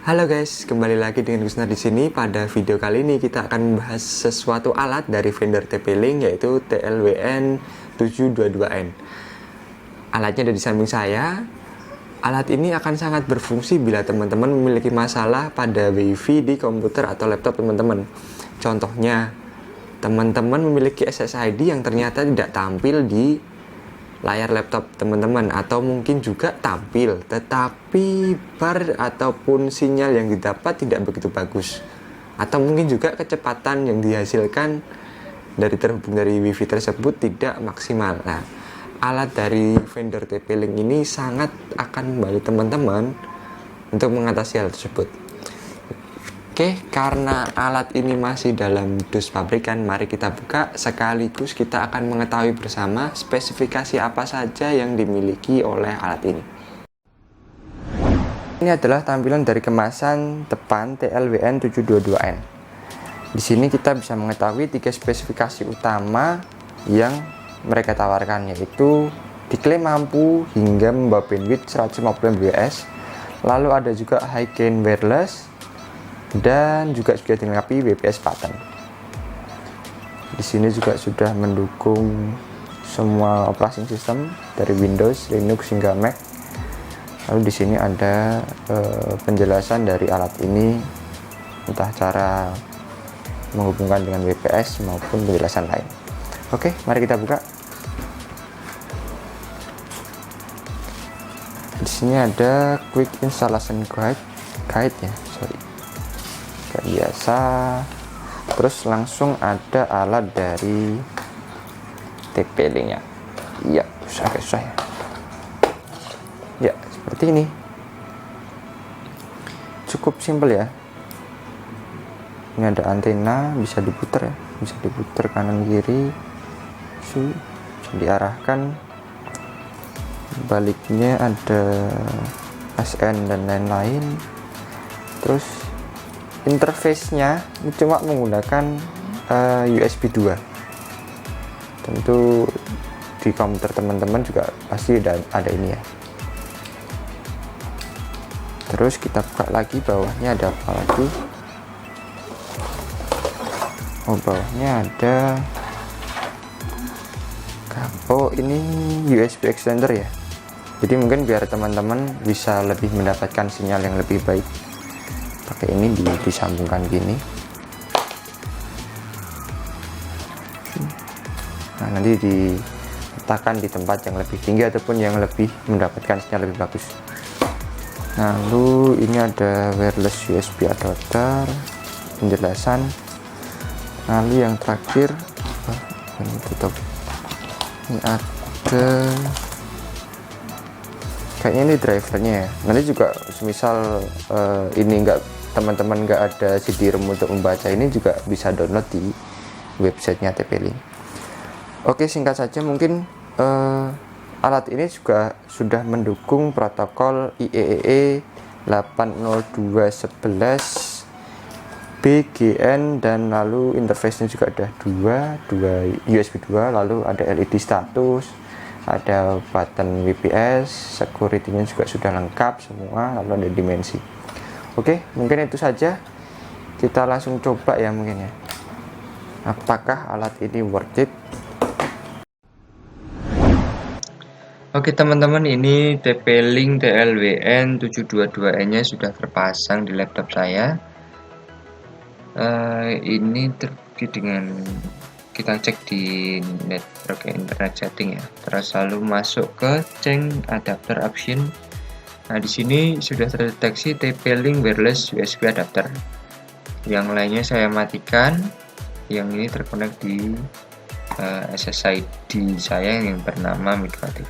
Halo guys, kembali lagi dengan Gusnar di sini. Pada video kali ini kita akan membahas sesuatu alat dari vendor TP-Link yaitu TLWN 722N. Alatnya ada di samping saya. Alat ini akan sangat berfungsi bila teman-teman memiliki masalah pada WiFi di komputer atau laptop teman-teman. Contohnya, teman-teman memiliki SSID yang ternyata tidak tampil di layar laptop teman-teman, atau mungkin juga tampil tetapi bar ataupun sinyal yang didapat tidak begitu bagus, atau mungkin juga kecepatan yang dihasilkan dari terhubung dari WiFi tersebut tidak maksimal. Nah, alat dari vendor TP-Link ini sangat akan membantu teman-teman untuk mengatasi hal tersebut. Oke, karena alat ini masih dalam dus pabrikan, mari kita buka sekaligus kita akan mengetahui bersama spesifikasi apa saja yang dimiliki oleh alat ini. Ini adalah tampilan dari kemasan depan TLWN 722N. Di sini kita bisa mengetahui 3 spesifikasi utama yang mereka tawarkan, yaitu diklaim mampu hingga membawa bandwidth 150 Mbps, lalu ada juga high gain wireless, dan juga sudah dilengkapi WPS pattern. Di sini juga sudah mendukung semua operating system dari Windows, Linux hingga Mac. Lalu di sini ada penjelasan dari alat ini, entah cara menghubungkan dengan WPS maupun penjelasan lain. Oke, mari kita buka. Di sini ada quick installation guide ya, kayak biasa. Terus langsung ada alat dari TP-Link nya. Iya, agak susah ya. Ya, seperti ini. Cukup simpel ya. Ini ada antena, bisa diputar ya, bisa diputar kanan kiri, bisa diarahkan. Baliknya ada SN dan lain-lain. Terus interface-nya cuma menggunakan USB 2. Tentu di komputer teman-teman juga pasti ada ini ya. Terus kita buka lagi, bawahnya ada apa lagi? Oh, bawahnya ada oh, ini USB extender ya. Jadi mungkin biar teman-teman bisa lebih mendapatkan sinyal yang lebih baik, pakai ini disambungkan gini. Nah, nanti diletakkan di tempat yang lebih tinggi ataupun yang lebih mendapatkan sinyal lebih bagus. Lalu ini ada wireless USB adapter, penjelasan. Lalu yang terakhir, ini tutup. Ini ada kayaknya ini drivernya ya. Nanti juga semisal ini teman-teman nggak ada CD-ROM untuk membaca, ini juga bisa download di websitenya TP-Link. Oke, singkat saja mungkin alat ini juga sudah mendukung protokol IEEE 802.11 BGN, dan lalu interface-nya juga ada dua USB 2, lalu ada LED status, ada button WPS, security-nya juga sudah lengkap semua, lalu ada dimensi. Oke, mungkin itu saja. Kita langsung coba ya mungkin ya. Apakah alat ini worth it? Oke teman-teman, ini TP-Link TLWN 722N-nya sudah terpasang di laptop saya. Ini terbukti dengan kita cek di network internet setting ya, terus lalu masuk ke change adapter option. Nah, di sini sudah terdeteksi TP-Link wireless USB adapter. Yang lainnya saya matikan. Yang ini terkonek di SSID saya yang bernama Mikrotik.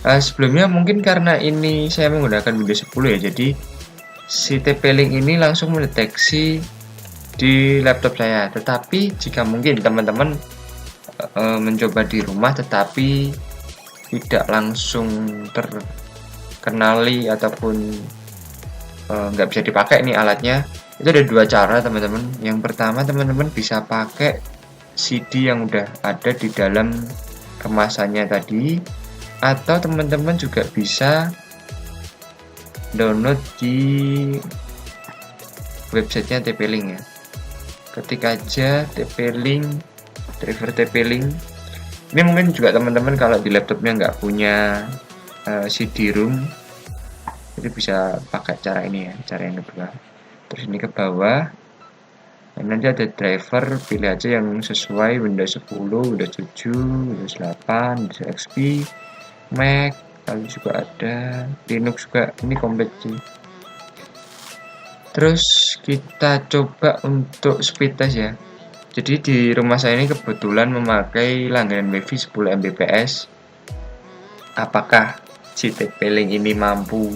Sebelumnya mungkin karena ini saya menggunakan Windows 10 ya, jadi si TP-Link ini langsung mendeteksi di laptop saya. Tetapi jika mungkin teman-teman mencoba di rumah tetapi tidak langsung terkenali ataupun nggak bisa dipakai nih alatnya, itu ada dua cara teman-teman. Yang pertama, teman-teman bisa pakai CD yang udah ada di dalam kemasannya tadi, atau teman-teman juga bisa download di websitenya TP-Link ya. Ketik aja TP-Link, driver TP-Link. Ini mungkin juga teman-teman kalau di laptopnya nggak punya CD-ROM, jadi bisa pakai cara ini ya, cara yang kedua. Terus ini ke bawah, dan nanti ada driver, pilih aja yang sesuai Windows 10, Windows 7, Windows 8, Windows XP, Mac, lalu juga ada Linux juga, ini komplit sih. Terus kita coba untuk speed test ya. Jadi di rumah saya ini kebetulan memakai langganan WiFi 10 Mbps. Apakah si TP-Link ini mampu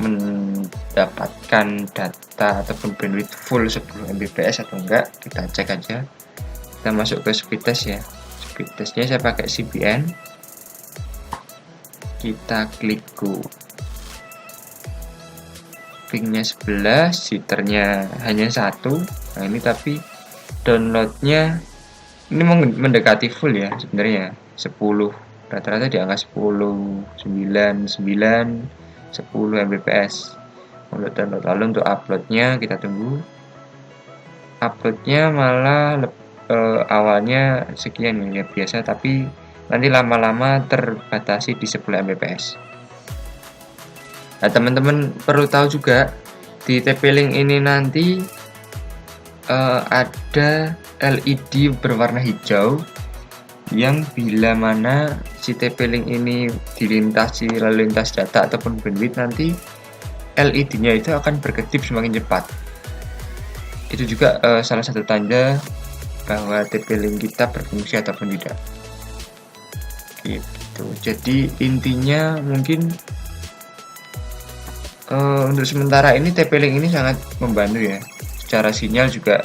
mendapatkan data ataupun bandwidth full 10 Mbps atau enggak? Kita cek aja. Kita masuk ke speed test ya. Speed testnya saya pakai CBN. Kita klik go. Pingnya 11, jitternya hanya 1. Nah ini tapi downloadnya ini mendekati full ya sebenarnya, 10, rata-rata di angka 10, 9, 10 Mbps untuk download. Lalu untuk uploadnya kita tunggu. Uploadnya malah awalnya sekian ya biasa, tapi nanti lama-lama terbatasi di 10 Mbps. Nah teman-teman perlu tahu juga di TP-Link ini nanti ada LED berwarna hijau yang bila mana si TP-Link ini dilintasi lalu lintas data ataupun bandwidth, nanti LED-nya itu akan berkedip semakin cepat. Itu juga salah satu tanda bahwa TP-Link kita berfungsi ataupun tidak. Gitu. Jadi intinya mungkin untuk sementara ini TP-Link ini sangat membantu ya. Secara sinyal juga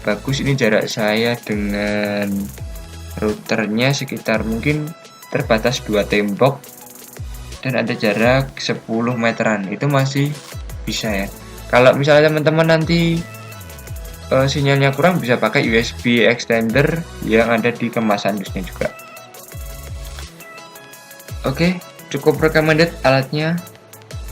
bagus. Ini jarak saya dengan routernya sekitar mungkin terbatas 2 tembok dan ada jarak 10 meteran, itu masih bisa ya. Kalau misalnya teman-teman nanti sinyalnya kurang, bisa pakai USB extender yang ada di kemasan dusnya juga. Oke, cukup recommended alatnya.